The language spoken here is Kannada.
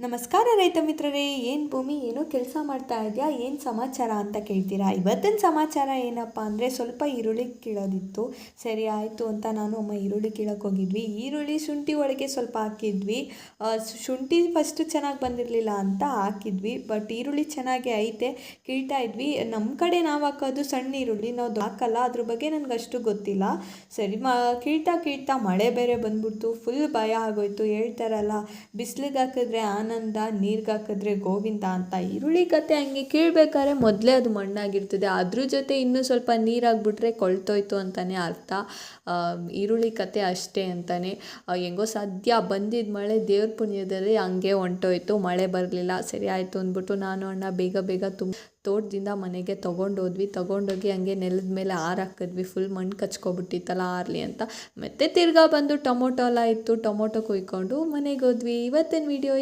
ನಮಸ್ಕಾರ ರೈತ ಮಿತ್ರರೇ. ಏನು ಭೂಮಿ ಏನೋ ಕೆಲಸ ಮಾಡ್ತಾ ಇದೆಯಾ, ಏನು ಸಮಾಚಾರ ಅಂತ ಕೇಳ್ತೀರಾ. ಇವತ್ತಿನ ಸಮಾಚಾರ ಏನಪ್ಪ ಅಂದರೆ ಸ್ವಲ್ಪ ಈರುಳ್ಳಿ ಕೀಳೋದಿತ್ತು. ಸರಿ ಆಯಿತು ಅಂತ ನಾನು ಅಮ್ಮ ಈರುಳ್ಳಿ ಕೀಳಕ್ಕೆ ಹೋಗಿದ್ವಿ. ಈರುಳ್ಳಿ ಶುಂಠಿ ಒಳಗೆ ಸ್ವಲ್ಪ ಹಾಕಿದ್ವಿ. ಶುಂಠಿ ಫಸ್ಟ್ ಚೆನ್ನಾಗಿ ಬಂದಿರಲಿಲ್ಲ ಅಂತ ಹಾಕಿದ್ವಿ, ಬಟ್ ಈರುಳ್ಳಿ ಚೆನ್ನಾಗೇ ಐತೆ. ಕೀಳ್ತಾ ಇದ್ವಿ. ನಮ್ಮ ಕಡೆ ನಾವು ಹಾಕೋದು ಸಣ್ಣ ಈರುಳ್ಳಿ, ನಾವು ಹಾಕಲ್ಲ. ಅದ್ರ ಬಗ್ಗೆ ನನಗೆ ಅಷ್ಟು ಗೊತ್ತಿಲ್ಲ. ಸರಿ ಕೀಳ್ತಾ ಕೀಳ್ತಾ ಮಳೆ ಬೇರೆ ಬಂದ್ಬಿಡ್ತು. ಫುಲ್ ಭಯ ಆಗೋಯ್ತು. ಹೇಳ್ತಾರಲ್ಲ, ಬಿಸಿಲಿಗೆ ಹಾಕಿದ್ರೆ ಆನಂದ, ನೀರಿಗೆ ಹಾಕಿದ್ರೆ ಗೋವಿಂದ ಅಂತ. ಈರುಳ್ಳಿ ಕತೆ ಹಂಗೆ ಕೀಳ್ಬೇಕಾದ್ರೆ ಮೊದಲೇ ಅದು ಮಣ್ಣಾಗಿರ್ತದೆ, ಅದ್ರ ಜೊತೆ ಇನ್ನೂ ಸ್ವಲ್ಪ ನೀರಾಗ್ಬಿಟ್ರೆ ಕೊಳ್ತೋಯ್ತು ಅಂತಲೇ ಅರ್ಥ. ಈರುಳ್ಳಿ ಕತೆ ಅಷ್ಟೇ ಅಂತಲೇ. ಹೆಂಗೋ ಸದ್ಯ ಬಂದಿದ್ದ ಮಳೆ ದೇವ್ರ ಪುಣ್ಯದಲ್ಲಿ ಹಂಗೆ ಹೊಂಟೋಯ್ತು, ಮಳೆ ಬರಲಿಲ್ಲ. ಸರಿ ಆಯಿತು ಅಂದ್ಬಿಟ್ಟು ನಾನು ಅಣ್ಣ ಬೇಗ ಬೇಗ ತೋಟದಿಂದ ಮನೆಗೆ ತೊಗೊಂಡೋಗಿ ಹಂಗೆ ನೆಲದ ಮೇಲೆ ಹಾರಾಕಿದ್ವಿ. ಫುಲ್ ಮಣ್ಣು ಕಚ್ಕೊಬಿಟ್ಟಿತ್ತಲ್ಲ, ಆರಲಿ ಅಂತ. ಮತ್ತೆ ತಿರ್ಗಾ ಬಂದು ಟೊಮೊಟೊ ಎಲ್ಲ ಇತ್ತು, ಟೊಮೊಟೊ ಕುಯ್ಕೊಂಡು ಮನೆಗೆ ಹೋದ್ವಿ. ಇವತ್ತಿನ ವಿಡಿಯೋ